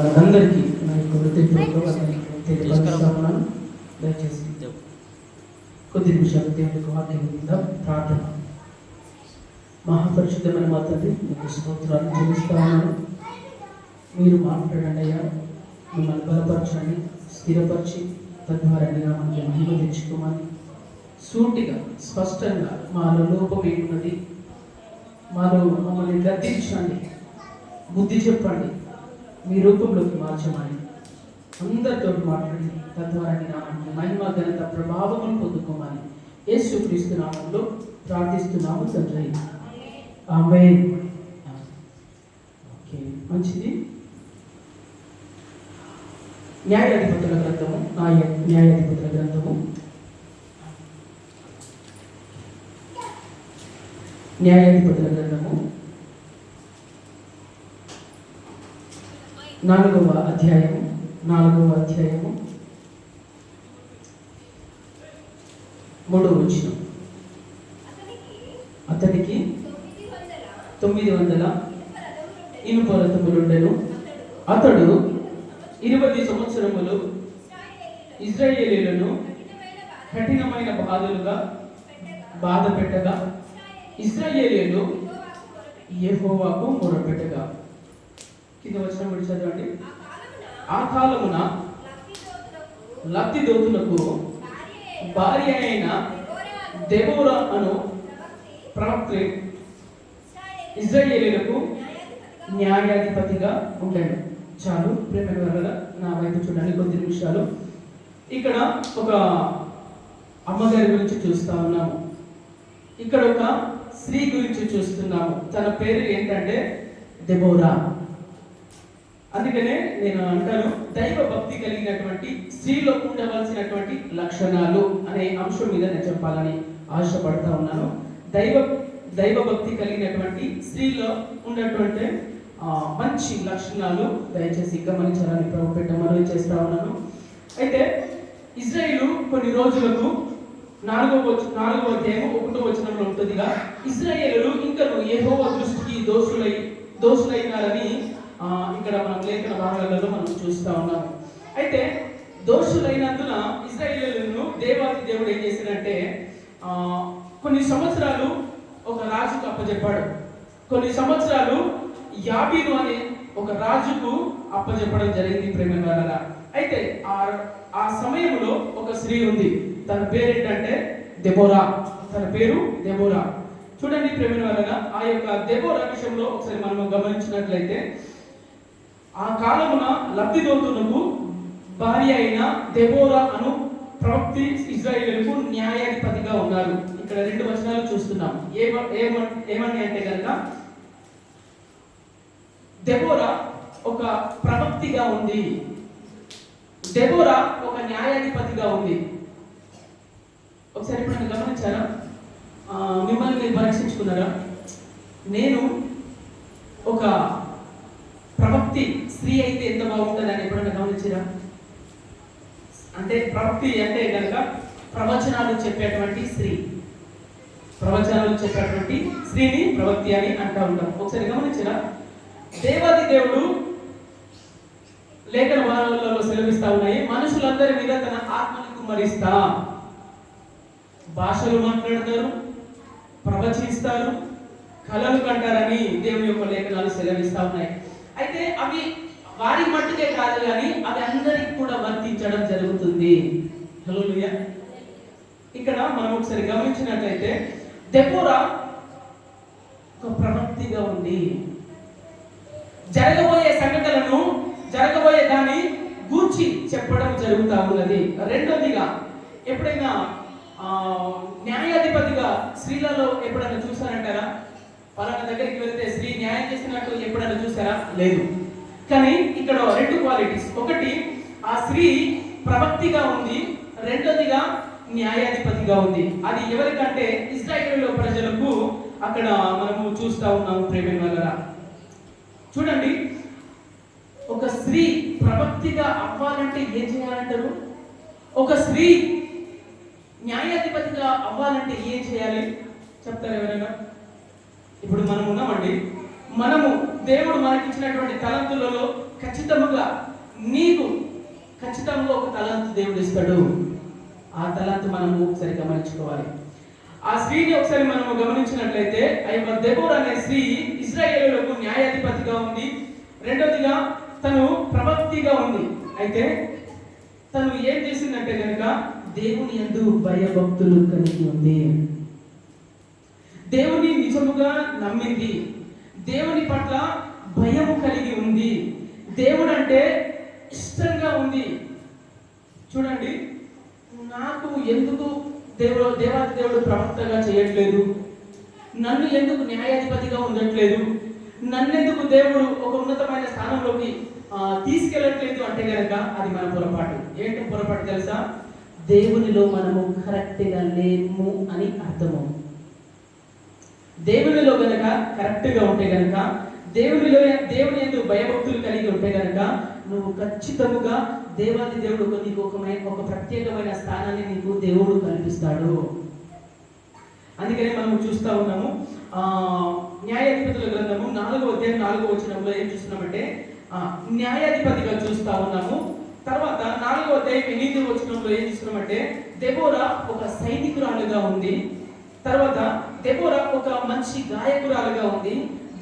అందరికీ నా యొక్క వృత్తిపూర్వక తెలియపరుస్తున్నాను. దయచేసి కొద్ది నిమిషాలు దేవునికి వాక్యం విందాం. ప్రార్థన. మహాపరిశుద్ధమైన మా తండ్రి, మీకు స్తోత్రాలు చెల్లిస్తా ఉన్నాను. మీరు మాట్లాడండి అయ్యా, మిమ్మల్ని బలపరచండి, స్థిరపరిచి తద్వారా నామానికి మహిమ తెచ్చుకోమని సూటిగా స్పష్టంగా మాలో లోపం ఏమున్నది, మాలో మమ్మల్ని గద్దించండి, బుద్ధి చెప్పండి, మీ రూపంలోకి మార్చమని అందరితో మాట్లాడి తద్వారా నామానికి మహిమ ఘనత ప్రభావమును పొందుకోమని యేసుక్రీస్తు నామంలో ప్రార్థిస్తున్నాము తండ్రి. ఆమేన్. ఓకే, మంచిది. న్యాయాధిపతుల గ్రంథము, న్యాయాధిపతుల గ్రంథము, న్యాయాధిపతుల గ్రంథము 4వ అధ్యాయము 3వ వచనం. అతనికి 900 ఇనుప రథములుండెను. అతడు 20 సంవత్సరములు ఇశ్రాయేలీయులను కఠినమైన బాధ పెట్టగా ఇశ్రాయేలీయులు యెహోవాకు మొరపెట్టగా. కింద వచనం కూడా చదవండి. ఆ కాలమున లబ్ధిదోతునకు భార్య అయిన దెబోరా అను ప్రవక్త ఇశ్రాయేలీయులకు న్యాయాధిపతిగా ఉండెను. చాలు ప్రేమ వల్ల నా వైపు చూడండి కొద్ది నిమిషాలు. ఇక్కడ ఒక అమ్మగారి గురించి చూస్తా ఉన్నాము, ఇక్కడ ఒక స్త్రీ గురించి చూస్తున్నాము. తన పేరు ఏంటంటే దెబోరా. అందుకనే నేను అంటాను, దైవ భక్తి కలిగినటువంటి స్త్రీలో ఉండవలసినటువంటి లక్షణాలు అనే అంశం మీద నేను చెప్పాలని ఆశపడతా ఉన్నాను. దైవ భక్తి కలిగినటువంటి స్త్రీలో ఉన్నటువంటి మంచి లక్షణాలు దయచేసి గమనించాలని ప్రభుపేట మనవి చేస్తా ఉన్నాను. అయితే ఇజ్రాయేలు కొన్ని రోజులకు 4వ అధ్యాయం 1వ వచనంలో ఉంటుందిగా, ఇశ్రాయేలీయులు ఇంకను యెహోవా దృష్టికి దోషులైనారని ఇక్కడ మనం లేఖన భాగాలలో మనం చూస్తా ఉన్నాము. అయితే దోషులైనందున ఇశ్రాయేలీయులను దేవాది దేవుడు ఏం చేశాడంటే కొన్ని సంవత్సరాలు ఒక రాజుకు అప్పచెప్పాడు. కొన్ని సంవత్సరాలు యాబీను అనే ఒక రాజుకు అప్పచెప్పడం జరిగింది ప్రేమ ద్వారా. అయితే ఆ సమయంలో ఒక స్త్రీ ఉంది, తన పేరు ఏంటంటే దెబోరా. తన పేరు దెబోరా. చూడండి ప్రేమ వలన ఆ యొక్క దెబోరా విషయంలో ఒకసారి మనం గమనించినట్లయితే, ఆ కాలమున లబ్ధిదోతునకు భార్య అయిన దెబోరా అను ప్రవక్త ఇశ్రాయేలుకు న్యాయాధిపతిగా ఉన్నారు. ఇక్కడ 2 వచనాలు చూస్తున్నాం. ఏమని అంటే కనుక, దెబోరా ఒక ప్రవక్తిగా ఉంది, దెబోరా ఒక న్యాయాధిపతిగా ఉంది. ఒకసారి ఇప్పుడు గమనించారా? మిమ్మల్ని మీరు పరీక్షించుకున్నారా? నేను ఒక ప్రవక్తి స్త్రీ అయితే ఎంత బాగుంటుందని ఎప్పుడైనా గమనించారా? అంటే ప్రవక్తి అంటే కనుక ప్రవచనాలు చెప్పేటువంటి స్త్రీని ప్రవక్తి అని అంటూ ఉంటాం. ఒకసారి గమనించారా? దేవాది దేవుడు లేఖన భాగాలలో సెలవిస్తా ఉన్నాయి, మనుషులందరి మీద తన ఆత్మని కుమ్మరిస్తా, భాషలు మాట్లాడతారు, ప్రవచిస్తారు, కలలు కంటారని దేవుని యొక్క లేఖనాలు సెలవిస్తా ఉన్నాయి. అయితే అవి వారి మట్టుకే కాదు కానీ అవి అందరికి కూడా వర్తించడం జరుగుతుంది. హల్లెలూయా. ఇక్కడ మనం ఒకసారి గమనించినట్లయితే దెబోరా ఒక ప్రవక్తిగా ఉంది. జరగబోయే దాన్ని గూర్చి చెప్పడం జరుగుతూ ఉన్నది. రెండోదిగా, ఎప్పుడైనా న్యాయాధిపతిగా స్త్రీలలో ఎప్పుడైనా చూసారంటారా? పలానా దగ్గరికి వెళ్తే స్త్రీ న్యాయం చేసినట్టు ఎప్పుడైనా చూసారా? లేదు. కానీ ఇక్కడ 2 క్వాలిటీస్. ఒకటి, ఆ స్త్రీ ప్రవక్తిగా ఉంది, రెండోదిగా న్యాయాధిపతిగా ఉంది. అది ఎవరికంటే ఇశ్రాయేలు ప్రజలకు అక్కడ మనము చూస్తా ఉన్నాము ప్రేమ వల్ల. చూడండి, ఒక స్త్రీ ప్రవక్తిగా అవ్వాలంటే ఏం చేయాలంటారు? ఒక స్త్రీ న్యాయాధిపతిగా అవ్వాలంటే ఏం చేయాలి చెప్తారు ఎవరైనా? ఇప్పుడు మనం ఉన్నామండి, మనము దేవుడు మనకి ఇచ్చినటువంటి తలంతులలో ఖచ్చితంగా నీకు ఖచ్చితంగా ఒక తలాంతు దేవుడు ఇస్తాడు. ఆ తలాంతు మనము ఒకసారి గమనించుకోవాలి. ఆ స్త్రీని ఒకసారి మనము గమనించినట్లయితే దెబోరా అనే స్త్రీ ఇశ్రాయేలులకు న్యాయాధిపతిగా ఉంది. రెండోదిగా తను ప్రవక్తిగా ఉంది. అయితే తను ఏం చేసిందంటే కనుక దేవుని యందు భయభక్తులు కలిగి ఉంది. దేవుని నిజముగా నమ్మింది. దేవుని పట్ల భయము కలిగి ఉంది. దేవుడు అంటే ఇష్టంగా ఉంది. చూడండి, నాకు ఎందుకు దేవాది దేవుడు ప్రవక్తగా చేయట్లేదు, నన్ను ఎందుకు న్యాయాధిపతిగా ఉండట్లేదు, నన్నెందుకు దేవుడు ఒక ఉన్నతమైన స్థానంలోకి తీసుకెళ్ళట్లేదు అంటే కనుక అది మన పొరపాటు. ఏంటి పొరపాటు తెలుసా? దేవునిలో మనము కరెక్ట్గా లేము అని అర్థము. దేవునిలో గనక కరెక్ట్గా ఉంటే గనక, దేవుని ఎందుకు భయభక్తులు కలిగి ఉంటే గనక నువ్వు ఖచ్చితంగా దేవాది దేవుడు నీకు ఒక ప్రత్యేకమైన స్థానాన్ని నీకు దేవుడు కల్పిస్తాడు. అందుకని మనం చూస్తూ ఉన్నాము న్యాయాధిపతుల గ్రంథము 4వ అధ్యాయం 4వ వచనంలో ఏం చూస్తున్నామంటే న్యాయాధిపతిగా చూస్తా ఉన్నాము. తర్వాత 4వ అధ్యాయం 8వ వచనంలో ఏం చూస్తున్నామంటే దెబోరా ఒక సైనికురాలుగా ఉంది. తర్వాత దెబోరా ఒక మంచి గాయకురాలుగా ఉంది.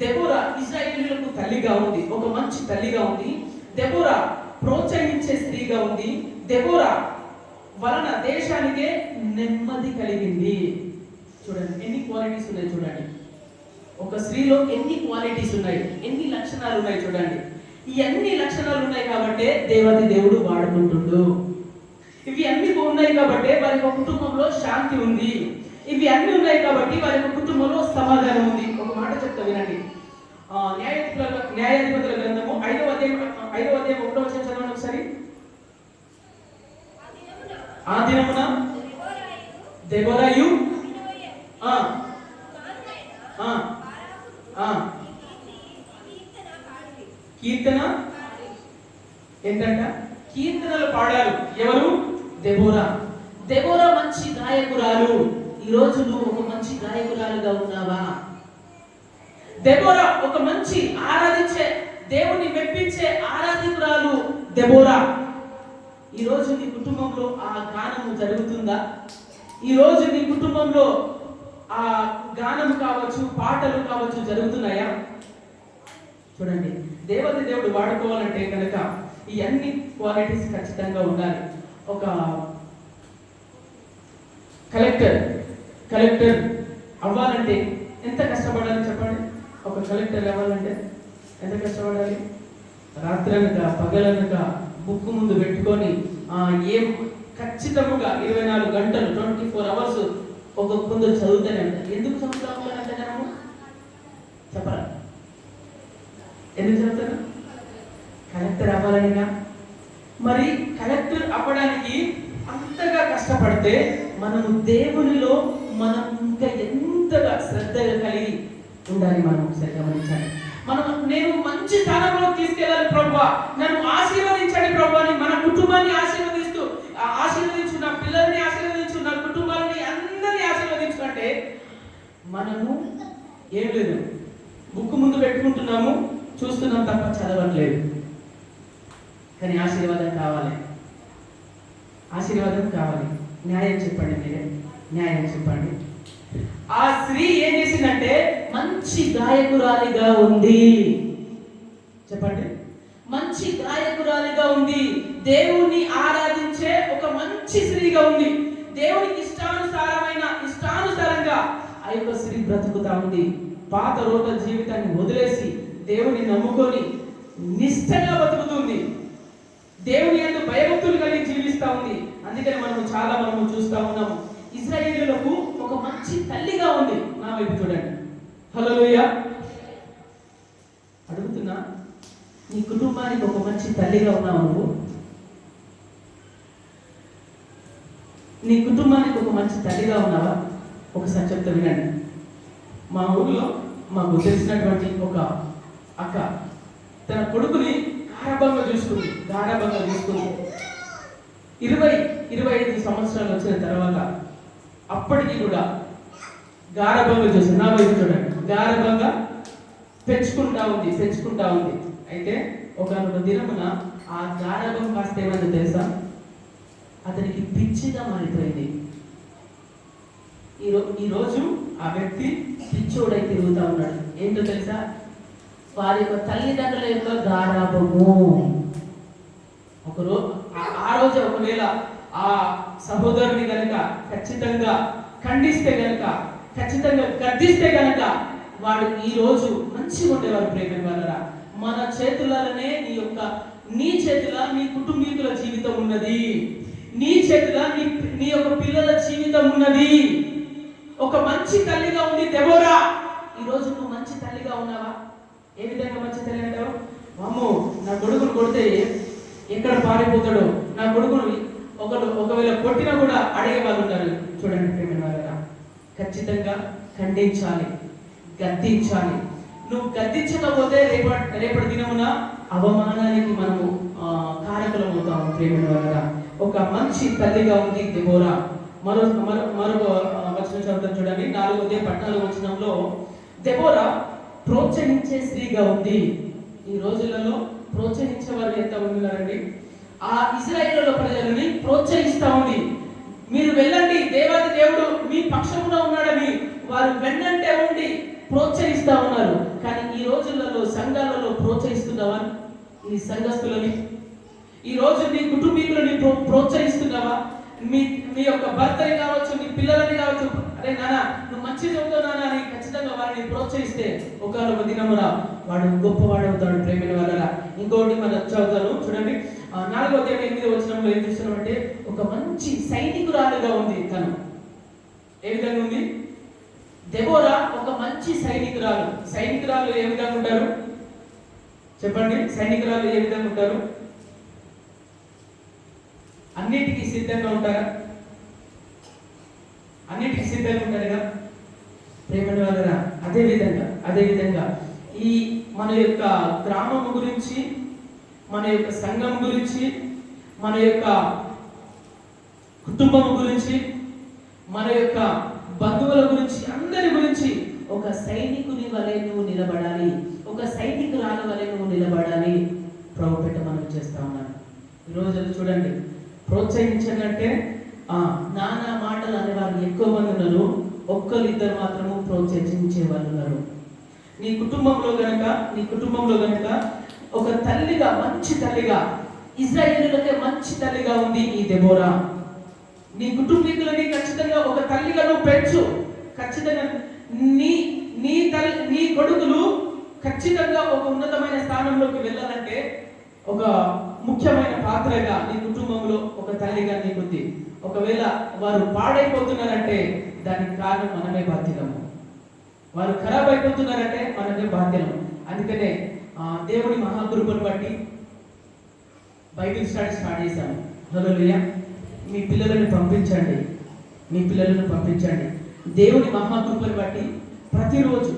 దెబోరా ఇశ్రాయేలీయులకు తల్లిగా ఉంది, ఒక మంచి తల్లిగా ఉంది. దెబోరా ప్రోత్సహించే స్త్రీగా ఉంది. దెబోరా వలన దేశానికే నెమ్మది కలిగింది. చూడండి ఎన్ని క్వాలిటీస్ ఉన్నాయి. చూడండి ఒక స్త్రీలో ఎన్ని క్వాలిటీస్ ఉన్నాయి, ఎన్ని లక్షణాలు ఉన్నాయి. చూడండి ఈ అన్ని లక్షణాలు ఉన్నాయి కాబట్టి దేవాది దేవుడు వాడుకుంటుండు. ఇవి అన్ని ఉన్నాయి కాబట్టి వారి కుటుంబంలో శాంతి ఉంది. ఇవి అన్ని ఉన్నాయి కాబట్టి వారి కుటుంబంలో సమాధానం ఉంది. ఒక మాట చెప్తా వినండి. న్యాయాధిపతుల గ్రంథము 5వ అధ్యాయం 1వ వచనం చదవండి ఒకసారి. ఆ దినమున దెబోరాయు కీర్తన ఏంటంట? కీర్తనలు పాడారు. ఎవరు? దెబోరా. దెబోరా మంచి గాయకురాలు. ఈరోజు నువ్వు ఒక మంచి గాయకురాలుగా ఉన్నావా? దెబోరా ఒక మంచి ఆరాధించే, దేవుని మెప్పించే ఆరాధికురాలు దెబోరా. ఈరోజు నీ కుటుంబంలో ఆ గానము జరుగుతుందా? ఈరోజు నీ కుటుంబంలో ఆ గానము కావచ్చు, పాటలు కావచ్చు జరుగుతున్నాయా? చూడండి, దేవతి దేవుడు వాడుకోవాలంటే కనుక ఈ అన్ని క్వాలిటీస్ ఖచ్చితంగా ఉండాలి. ఒక కలెక్టర్ అవ్వాలంటే ఎంత కష్టపడాలి చెప్పండి? ఒక కలెక్టర్ అవ్వాలంటే ఎంత కష్టపడాలి? రాత్రనక పగలనక బుక్ ముందు పెట్టుకొని ఏం ఖచ్చితంగా 24 గంటలు 24 అవర్స్ ఒక కొందరు చదువుతానే ఉంటారు. ఎందుకు చదువుతా ఉంటారంటే జనము చెప్పరా? ఎందుకు చదువుతారు? కలెక్టర్ అవ్వాలనిగా. మరి కలెక్టర్ అవ్వడానికి అంతగా కష్టపడితే మనము దేవునిలో మనం ఇంకా ఎంతగా శ్రద్ధగా కలిగి ఉండాలి. మనం ఒకసారి గమనించాలి. నేను మంచి స్థానంలో తీసుకెళ్ళాలి ప్రభువా, నన్ను ఆశీర్వదించండి ప్రభువా అని మన కుటుంబాన్ని ఆశీర్వదించు, నా పిల్లల్ని ఆశీర్వదించు, నా కుటుంబాన్ని అందరినీ ఆశీర్వదించుకుంటే మనము ఏం లేదు, బుక్ ముందు పెట్టుకుంటున్నాము, చూస్తున్నాం తప్ప చదవట్లేదు. కానీ ఆశీర్వాదం కావాలి, ఆశీర్వాదం కావాలి. న్యాయం చెప్పండి, మీరే న్యాయం చెప్పండి. ఆ స్త్రీ ఏం చేసిందంటే మంచి గాయకురాలిగా ఉంది. చెప్పండి, మంచి గాయకురాలిగా ఉంది. దేవుని ఆరాధించే ఒక మంచి స్త్రీగా ఉంది. దేవునికి ఇష్టానుసారంగా ఆ యొక్క స్త్రీ బ్రతుకుతా ఉంది. పాత రోత జీవితాన్ని వదిలేసి దేవుని నమ్ముకొని నిష్ఠగా బతుకుతుంది. దేవుని యందు భయభక్తులు కలిగి జీవిస్తా ఉంది. అందుకని మనము చూస్తా ఉన్నాము. ఇశ్రాయేలులకు ఒక మంచి తల్లిగా ఉంది. నా వైపు చూడండి. హల్లెలూయా. అడుగుతున్నా, నీ కుటుంబానికి ఒక మంచి తల్లిగా ఉన్నావు నువ్వు? నీ కుటుంబానికి ఒక మంచి తల్లిగా ఉన్నావా? ఒకసారి చెప్తా వినండి. మా ఊరిలో మాకు తెలిసినటువంటి ఒక అక్క తన కొడుకుని గారాబంగా చూసుకుంది. 20-25 సంవత్సరాలు వచ్చిన తర్వాత అప్పటికి కూడా గారాబంగా చూసి, నా వైపు చూడండి, గారాబంగా పెంచుకుంటా ఉంది. అయితే ఒకనొక దినమున ఆ గారాబం కాస్త ఏమైందో తెలుసా, అతనికి పిచ్చిగా మారిపోయింది. ఈరోజు ఆ వ్యక్తి పిచ్చోడై తిరుగుతా ఉన్నాడు. ఏంటో తెలుసా, వారి యొక్క తల్లిదండ్రుల యొక్క గారాబము. ఆ రోజు ఒకవేళ ఆ సహోదరుని గనక ఖచ్చితంగా ఖండిస్తే గనక, ఖచ్చితంగా గద్దిస్తే గనక వాడు ఈ రోజు మంచిగా ఉండేవారు. ప్రేమ వలన మన చేతులనే నీ చేతుల నీ కుటుంబీకుల జీవితం ఉన్నది, నీ చేతుల నీ యొక్క పిల్లల జీవితం ఉన్నది. ఒక మంచి తల్లిగా ఉంది దెబోరా. ఈ రోజు నువ్వు మంచి తల్లిగా ఉన్నావా? ఏ విధంగా మంచి తల్లి అంటావు? అమ్మో, నా కొడుకును కొడితే ఎక్కడ పారిపోతాడో, నా కొడుకును ఒకవేళ కొట్టినా కూడా అడిగే వాళ్ళు ఉన్నారు. చూడండి ప్రేమ వలన ఖచ్చితంగా ఖండించాలి, గద్దించాలి. నువ్వు గద్దించకపోతే రేపటి దినమున అవమానానికి మనము కారకులం అవుతాము. ప్రేమ వలన ఒక మంచి తల్లిగా ఉంది దెబోరా. మరొక వచనం చదువుతాం చూడండి, 4-14 వచనంలో దెబోరా ప్రోత్సహించే స్త్రీగా ఉంది. ఈ రోజులలో ప్రోత్సహించే వారు ఎంత ఉన్నారండి? ఆ ఇశ్రాయేలు ప్రజలని ప్రోత్సహిస్తా ఉంది. మీరు వెళ్ళండి, దేవాది దేవుడు మీ పక్షమున ఉన్నాడని వారు వెన్నంటే ఉండి ప్రోత్సహిస్తా ఉన్నారు. కానీ ఈ రోజులలో సంఘాలలో ప్రోత్సహిస్తున్నావా? నీ సంఘస్థులని ఈ రోజు నీ కుటుంబీకులని ప్రోత్సహిస్తున్నావా? మీ యొక్క భర్తని కావచ్చు, నీ పిల్లలని కావచ్చు, అరే నాన్న నువ్వు మంచి చదువుతావు నాన్న అని ఖచ్చితంగా వారిని ప్రోత్సహిస్తే ఒకనొక దినమున వాడు గొప్పవాడవుతాడు. ప్రేమ వలన ఇంకోటి మనం చదువుతాను చూడండి, 4-8 వచనంలో ఏం చూస్తున్నామంటే, ఒక మంచి సైనికురాలుగా ఉంది తను. ఏ విధంగా ఉంది? దెబోరా ఒక మంచి సైనికురాలు. సైనికురాలు ఏ విధంగా ఉంటారు చెప్పండి? సైనికురాలు ఏ విధంగా ఉంటారు? అన్నిటికీ సిద్ధంగా ఉంటారా? అన్నిటికీ సిద్ధంగా ఉంటారుగా ప్రేమ వలన. అదే విధంగా ఈ మన యొక్క గ్రామం గురించి, మన యొక్క సంఘం గురించి, మన యొక్క కుటుంబం గురించి, మన యొక్క బంధువుల గురించి, అందరి గురించి ఒక సైనికుని వలె నువ్వు నిలబడాలి, ఒక సైనికురాలు వలె నువ్వు నిలబడాలి. ప్రభు పెట్ట మనం చేస్తా ఉన్నాను. ఈ రోజులు చూడండి, ప్రోత్సహించాలంటే నానా మాటలు అనేవారు ఎక్కువ మంది ఉన్నారు, ఒక్కరిద్దరు మాత్రము ప్రోత్సహించే వాళ్ళు ఉన్నారు. నీ కుటుంబంలో గనక ఒక తల్లిగా, మంచి తల్లిగా, ఇశ్రాయేలులకే మంచి తల్లిగా ఉంది ఈ దెబోరా. నీ కుటుంబీకులని ఖచ్చితంగా ఒక తల్లిగా నువ్వు పెంచు. ఖచ్చితంగా నీ కొడుకులు ఖచ్చితంగా ఒక ఉన్నతమైన స్థానంలోకి వెళ్ళాలంటే ఒక ముఖ్యమైన పాత్రగా నీ కుటుంబంలో ఒక తల్లిగా నీకుంది. ఒకవేళ వారు పాడైపోతున్నారంటే దానికి కారణం మనమే బాధ్యులము. వారు ఖరాబ్ అయిపోతున్నారంటే మనమే బాధ్యులము. అందుకనే దేవుని మహాకృపను బట్టి బైబిల్ స్టార్ట్ చేశాను. హల్లెలూయా. మీ పిల్లలను పంపించండి. దేవుని మహాకృపను బట్టి ప్రతిరోజు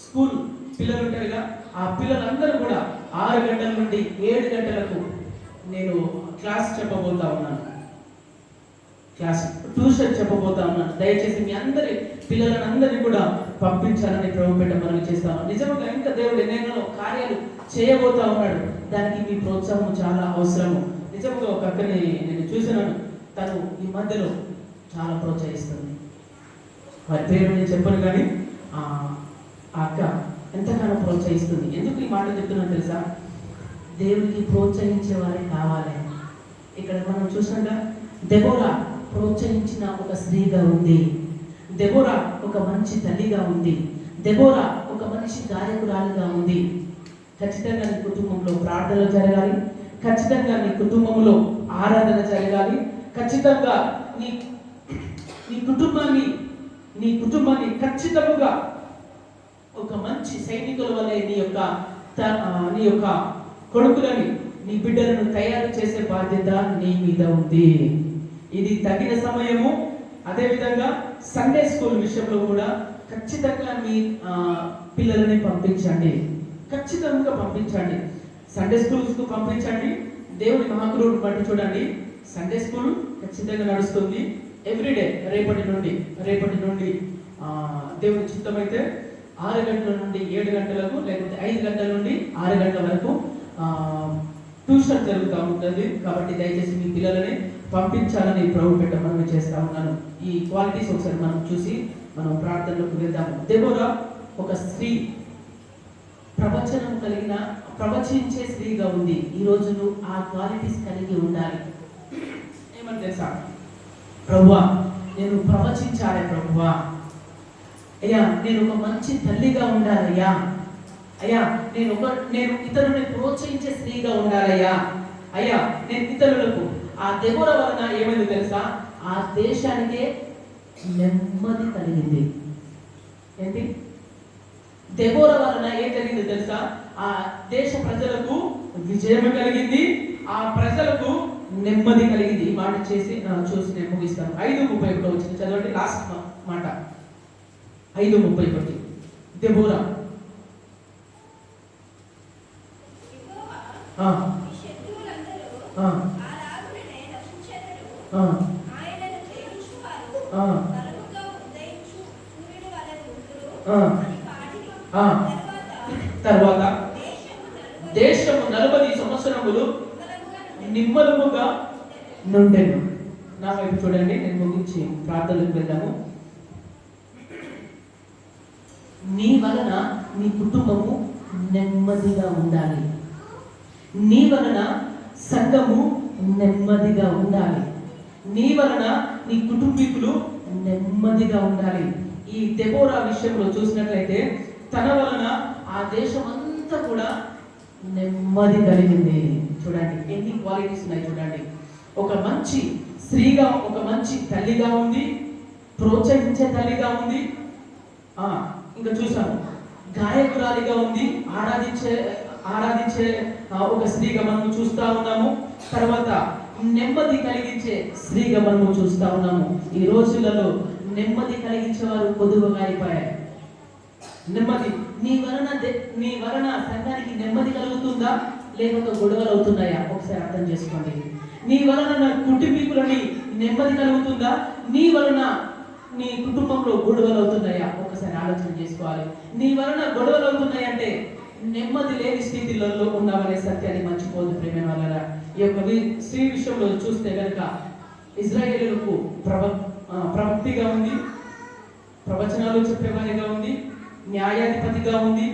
స్కూల్ పిల్లలు ఉంటారుగా, ఆ పిల్లలందరూ కూడా 6 గంటల నుండి 7 గంటలకు నేను ట్యూషన్ చెప్పబోతా ఉన్నాను. దయచేసి మీ అందరి పిల్లలందరినీ కూడా పంపించాలని ప్రభు పెట్ట మనం చేస్తాను. నిజంగా ఇంకా దేవుడు ఎన్నెన్నో కార్యాలు చేయబోతా ఉన్నాడు. దానికి మీ ప్రోత్సాహం చాలా అవసరము. నిజంగా ఒక అక్కని నేను చూసినాను, తను ఈ మధ్యలో చాలా ప్రోత్సహిస్తుంది. వారి పేరు నేను చెప్పను కానీ ఆ అక్క ఎంతగానో ప్రోత్సహిస్తుంది. ఎందుకు ఈ మాట చెప్తున్నా తెలుసా? దేవుడికి ప్రోత్సహించే వారే కావాలి. ఇక్కడ మనం చూసినాక దెబోరా ప్రోత్సహించిన ఒక స్త్రీగా ఉంది. దెబోరా ఒక మంచి తల్లిగా ఉంది. దెబోరా ఒక మంచి గాయకురాలుగా ఉంది. ఖచ్చితంగా నీ కుటుంబంలో ప్రార్థనలు జరగాలి. ఖచ్చితంగా నీ కుటుంబంలో ఆరాధన జరగాలి. ఖచ్చితంగా నీ కుటుంబాన్ని ఖచ్చితంగా ఒక మంచి సైనికుల వలె నీ యొక్క కొడుకులని, నీ బిడ్డలను తయారు చేసే బాధ్యత నీ మీద ఉంది. ఇది తగిన సమయము. అదేవిధంగా సండే స్కూల్ విషయంలో కూడా ఖచ్చితంగా మీ పిల్లలని పంపించండి. సండే స్కూల్స్కు పంపించండి. దేవుని మహాకృపను బట్టి చూడండి, సండే స్కూల్ ఖచ్చితంగా నడుస్తుంది ఎవ్రీడే. రేపటి నుండి దేవుని చిత్తమైతే 6 గంటల నుండి 7 గంటలకు, లేకపోతే 5 గంటల నుండి 6 గంటల వరకు ట్యూషన్ జరుగుతూ ఉంటుంది. కాబట్టి దయచేసి మీ పిల్లలని పంపించాలని ప్రభు పెట్ట మనం చేస్తా ఉన్నాను. ఈ క్వాలిటీస్ ఒకసారి మనం చూసి మనం ప్రార్థనలోకి వెళ్దాము. దెబోరా ఒక స్త్రీ, ప్రవచనం కలిగిన, ప్రవచించే స్త్రీగా ఉంది. ఈ రోజు నువ్వు ఆ క్వాలిటీస్ కలిగి ఉండాలి. ఏమని తెలుసా? ప్రభువా నేను ప్రవచించాలే, ప్రభువా అయ్యా నేను ఒక మంచి తల్లిగా ఉండాలయ్యా, అయ్యా నేను ఇతరులని ప్రోత్సహించే స్త్రీగా ఉండాలయ్యా, అయ్యా నేను ఇతరులకు. ఆ దెబోరా వలన ఏమైంది తెలుసా? ఆ దేశానికే నెమ్మది కలిగింది. ఏంటి? దెబోరా వలన ఏం జరిగింది తెలుసా? ఆ దేశ ప్రజలకు విజయం కలిగింది, ఆ ప్రజలకు నెమ్మది కలిగింది. ఈ మాట చూసి నేను ముగిస్తాను. 5:31 వచ్చింది, చదవండి లాస్ట్ మాట. 5:31 దెబోరా తర్వాత దేశము 40 సంవత్సరములు నిమ్మలముగా నుండెను. నా వైపు చూడండి, నేను ముగించి ప్రార్థనలకు వెళ్దాము. నీ వలన నీ కుటుంబము నెమ్మదిగా ఉండాలి, నీ వలన సంఘము నెమ్మదిగా ఉండాలి, నీ వలన నీ కుటుంబీకులు నెమ్మదిగా ఉండాలి. ఈ దెబోరా విషయంలో చూసినట్లయితే తన వలన ఆ దేశం అంతా కూడా నెమ్మది కలిగింది. చూడండి ఎన్ని క్వాలిటీస్ ఉన్నాయి. చూడండి, ఒక మంచి స్త్రీగా, ఒక మంచి తల్లిగా ఉంది, ప్రోత్సహించే తల్లిగా ఉంది. ఇంకా చూసాము గాయకురాలిగా ఉంది, ఆరాధించే ఒక స్త్రీగా మనం చూస్తా ఉన్నాము. తర్వాత నెమ్మది కలిగించే స్త్రీగా మనము చూస్తా ఉన్నాము. ఈ రోజులలో నెమ్మది కలిగించే వారు పొదువుగా అయిపోయారు. నెమ్మది నీ వలన సంఘానికి నెమ్మది కలుగుతుందా, లేకపోతే గొడవలు అవుతున్నాయా? ఒకసారి అర్థం చేసుకోండి. నీ వలన నా కుటుంబీకులని నెమ్మది కలుగుతుందా, నీ వలన నీ కుటుంబంలో గొడవలు అవుతున్నాయా? ఒకసారి ఆలోచన చేసుకోవాలి. నీ వలన గొడవలు అవుతున్నాయంటే నెమ్మది లేని స్థితిలో ఉన్నామనే సత్యాన్ని మర్చిపోదు ప్రేమ వల్ల. ఈ యొక్క స్త్రీ విషయంలో చూస్తే కనుక ఇజ్రాయేలులకు ప్రవక్తిగా ఉంది, ప్రవచనాలు చెప్పేవారిగా ఉంది, న్యాయాధిపతిగా ఉంది,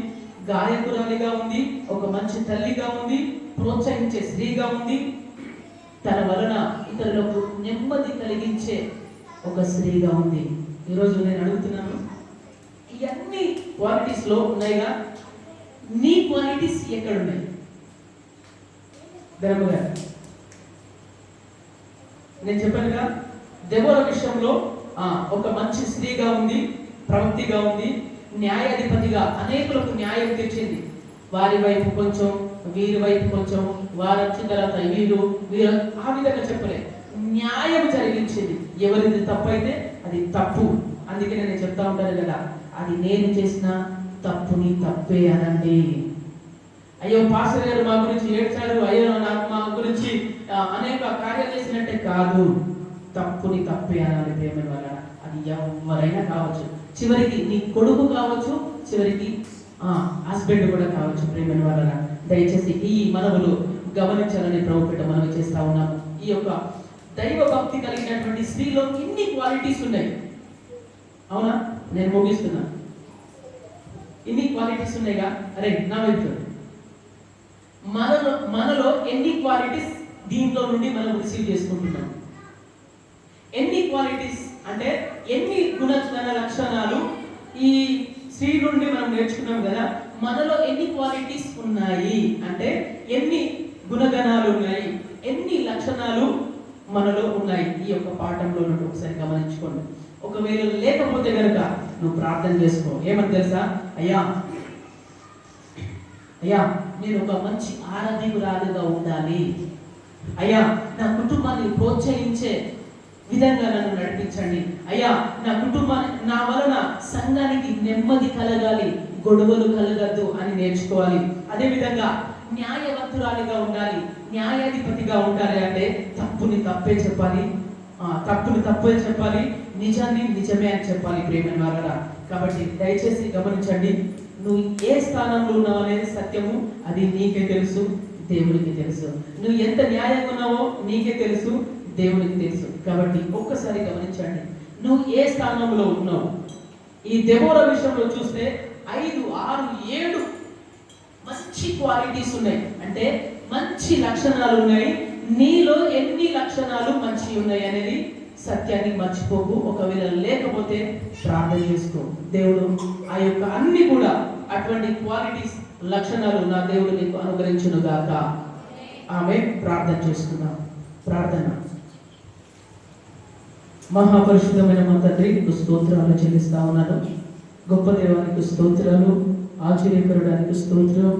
గాయకురాలిగా ఉంది, ఒక మంచి తల్లిగా ఉంది, ప్రోత్సహించే స్త్రీగా ఉంది. తన వలన ఇతరులకు నెమ్మది కలిగించే ఒక స్త్రీగా ఉంది. ఈరోజు నేను అడుగుతున్నాను, ఇవన్నీ క్వాలిటీస్ లో ఉన్నాయిగా, నీ క్వాలిటీస్ ఎక్కడున్నాయి? ధర్మగా నేను చెప్పానుగా, దెబోరా విషయంలో ఒక మంచి స్త్రీగా ఉంది, ప్రవక్తిగా ఉంది, న్యాయాధిపతిగా అనేకులకు న్యాయం తెచ్చింది. వారి వైపు కొంచెం, వీరి వైపు కొంచెం, వారు వచ్చిన తర్వాత వీరు ఆ విధంగా చెప్పలే, న్యాయం జరిగించింది. ఎవరిది తప్పు అయితే అది తప్పు. అందుకే నేను చెప్తా ఉంటాను కదా, అది నేను చేసిన తప్పుని తప్పే అనండి. అయ్యో పాస్టర్ గారు మా గురించి ఏడ్చారు, అయ్యో నాకు మా గురించి అనేక కార్యాలు చేసినట్టే కాదు, తప్పుని తప్పే అనాలి ప్రేమ వల్ల. అది ఎవరైనా కావచ్చు, చివరికి నీ కొడుకు కావచ్చు, చివరికి హస్బెండ్ కూడా కావచ్చు ప్రేమ వల్ల. దయచేసి ఈ మనవులు గమనించాలని ప్రభుత్వం మనం చేస్తా ఉన్నాము. ఈ యొక్క దైవ భక్తి కలిగినటువంటి స్త్రీలో ఇన్ని క్వాలిటీస్ ఉన్నాయి. అవునా? నేను ముగిస్తున్నా. ఇన్ని క్వాలిటీస్ ఉన్నాయిగా. అరే నా వైపు మనలో ఎన్ని క్వాలిటీస్ దీంట్లో నుండి మనం రిసీవ్ చేసుకుంటున్నాం? ఎన్ని క్వాలిటీస్ అంటే ఎన్ని గుణ లక్షణాలు ఈ స్త్రీ నుండి మనం నేర్చుకున్నాం కదా. మనలో ఎన్ని క్వాలిటీస్ ఉన్నాయి అంటే ఎన్ని గుణగణాలు ఉన్నాయి, ఎన్ని లక్షణాలు మనలో ఉన్నాయి. ఈ యొక్క పాఠంలో నుండి ఒకసారి గమనించుకోండి. ఒకవేళ లేకపోతే కనుక నువ్వు ప్రార్థన చేసుకో. ఏమని తెలుసా? అయ్యా నేను ఒక మంచి ఆరాధికురాలుగా ఉండాలి, అయ్యా నా కుటుంబాన్ని ప్రోత్సహించే విధంగా నన్ను నడిపించండి, అయ్యా నా కుటుంబాన్ని, నా వలన సంఘానికి నెమ్మది కలగాలి, గొడవలు కలగద్దు అని నేర్చుకోవాలి. అదేవిధంగా న్యాయవంతురాలిగా ఉండాలి, న్యాయాధిపతిగా ఉండాలి అంటే తప్పుని తప్పే చెప్పాలి, నిజాన్ని నిజమే అని చెప్పాలి ప్రేమైన వారరా. కాబట్టి దయచేసి గమనించండి, నువ్వు ఏ స్థానంలో ఉన్నావు అనేది సత్యము, అది నీకే తెలుసు, దేవునికి తెలుసు. నువ్వు ఎంత న్యాయంగా ఉన్నావో నీకే తెలుసు, దేవునికి తెలుసు. కాబట్టి ఒక్కసారి గమనించండి, నువ్వు ఏ స్థానంలో ఉన్నావు. ఈ దెబోరా విషయంలో చూస్తే 5, 6, 7 మంచి క్వాలిటీస్ ఉన్నాయి, అంటే మంచి లక్షణాలు ఉన్నాయి. నీలో ఎన్ని లక్షణాలు మంచి ఉన్నాయి అనేది సత్యాన్ని మర్చిపోకు. ఒకవేళ లేకపోతే ప్రార్థన చేసుకో, దేవుడు ఆ యొక్క అన్ని కూడా అటువంటి క్వాలిటీస్ లక్షణాలు నా దేవుడు నీకు అనుగ్రహించును గాక. ఆమె ప్రార్థన చేసుకున్నాం. ప్రార్థన. మహాపరిశుద్ధమైన మా తండ్రి, నీకు స్తోత్రాలు చెల్లిస్తా ఉన్నాను. గొప్ప దేవానికి స్తోత్రాలు, ఆశ్చర్యకరుడానికి స్తోత్రం.